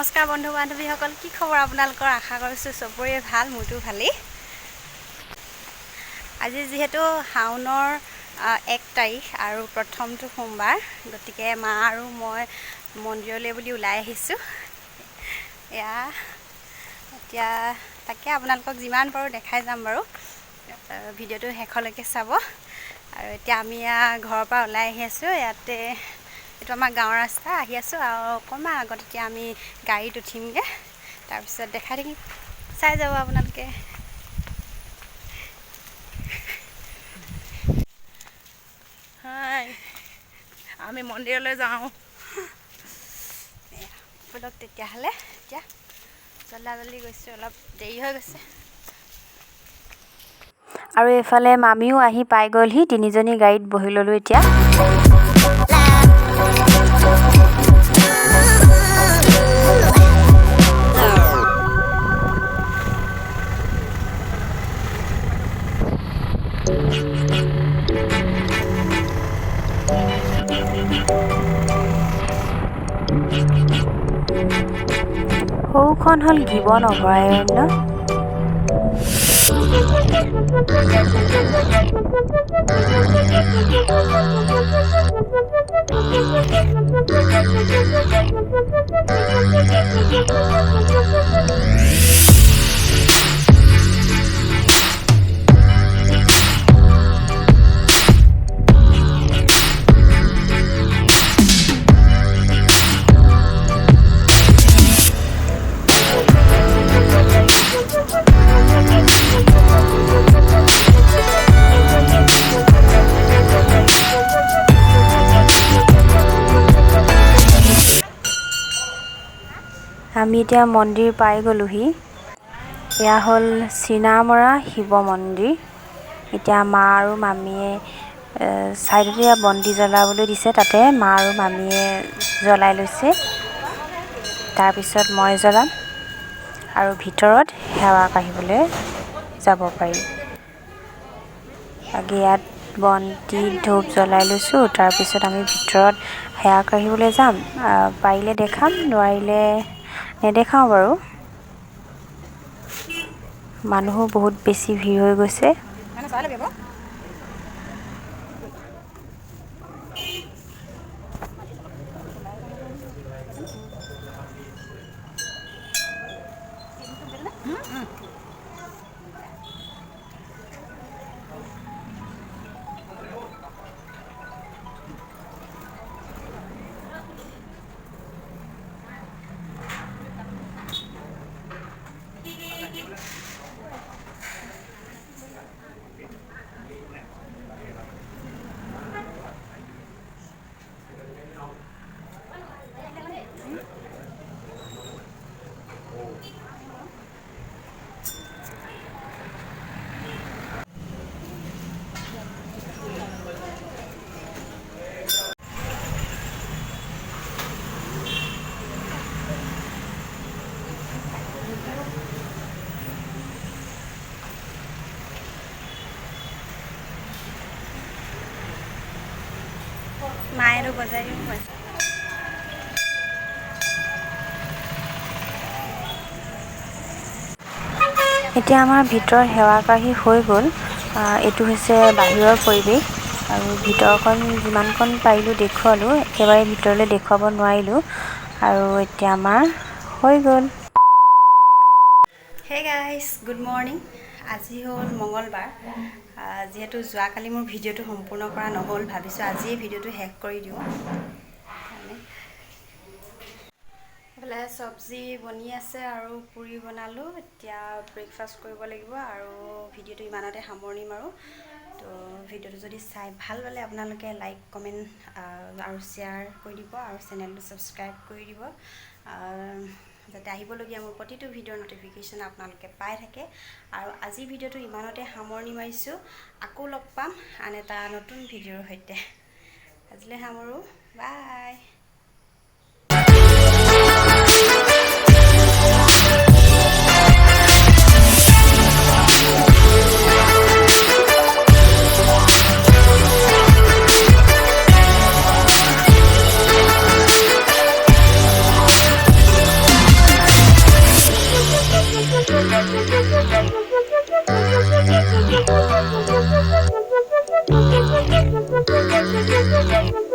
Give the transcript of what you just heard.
নমস্কাৰ বন্ধু বান্ধৱীসকল, কি খবৰ আপোনালোকৰ? আশা কৰিছোঁ চবৰে ভাল, মোৰতো ভালেই। আজি যিহেতু শাওনৰ 1 তাৰিখ আৰু প্ৰথমটো সোমবাৰ, গতিকে মা আৰু মই মন্দিৰলৈ বুলি ওলাই আহিছোঁ। এতিয়া তাকে আপোনালোকক যিমান পাৰোঁ দেখাই যাম বাৰু, ভিডিঅ'টো শেষলৈকে চাব। আৰু এতিয়া আমি ঘৰৰ পৰা ওলাই আহি আছোঁ। এইটো আমাৰ গাঁৱৰ ৰাস্তা, আহি আছোঁ আৰু অকণমান আগত এতিয়া আমি গাড়ীত উঠিমগৈ, তাৰপিছত দেখাই থাকিম, চাই যাব আপোনালোকে। হাই, আমি মন্দিৰলৈ যাওঁ। বলক তেতিয়াহ'লে, এতিয়া জল্দি গৈছোঁ, অলপ দেৰি হৈ গৈছে। আৰু এইফালে মামীও আহি পাই গ'লহি, তিনিজনী গাড়ীত বহি ল'লোঁ এতিয়া। সৌখন হ'ল গিবন অভয়াৰণ্য। আমি এতিয়া মন্দিৰ পাই গ'লোহি। এয়া হ'ল চিনামৰা শিৱ মন্দিৰ। এতিয়া মা আৰু মামীয়ে ছাইডতে বন্তি জ্বলাবলৈ দিছে, তাতে মা আৰু মামীয়ে জ্বলাই লৈছে। তাৰপিছত মই জ্বলাম আৰু ভিতৰত সেৱা কাঢ়িবলৈ যাব পাৰি। আগে ইয়াত বন্তি ধূপ জ্বলাই লৈছোঁ, তাৰপিছত আমি ভিতৰত সেৱা কাঢ়িবলৈ যাম। পাৰিলে দেখাম, নোৱাৰিলে নেদেখাওঁ বাৰু। মানুহো বহুত বেছি ভিৰ হৈ গৈছে। মায়েৰো বজাই দিওঁ মই। এতিয়া আমাৰ ভিতৰ সেৱা কাঢ়ি হৈ গ'ল। এইটো হৈছে বাহিৰৰ পৰিৱেশ, আৰু ভিতৰখন যিমানকণ পাৰিলোঁ দেখুৱালোঁ, একেবাৰে ভিতৰলৈ দেখুৱাব নোৱাৰিলোঁ। আৰু এতিয়া আমাৰ হৈ গ'ল। Hey guys, good morning. আজি হ'ল মঙলবাৰ। যিহেতু যোৱাকালি মোৰ ভিডিঅ'টো সম্পূৰ্ণ কৰা নহ'ল, ভাবিছোঁ আজিয়ে ভিডিঅ'টো শেষ কৰি দিওঁ। এইফালে চব্জি বনি আছে আৰু পুৰি বনালোঁ। এতিয়া ব্ৰেকফাষ্ট কৰিব লাগিব আৰু ভিডিঅ'টো ইমানতে সামৰণি মাৰোঁ। তো ভিডিঅ'টো যদি চাই ভাল পালে আপোনালোকে লাইক, কমেণ্ট আৰু শ্বেয়াৰ কৰি দিব, আৰু চেনেলটো ছাবস্ক্ৰাইব কৰি দিব, যাতে আহিবলগীয়া মোৰ প্ৰতিটো ভিডিঅ'ৰ ন'টিফিকেশ্যন আপোনালোকে পাই থাকে। আৰু আজি ভিডিঅ'টো ইমানতে সামৰণি মাৰিছোঁ। আকৌ লগ পাম আন এটা নতুন ভিডিঅ'ৰ সৈতে। আজিলৈ সামৰোঁ, বাই। আছে।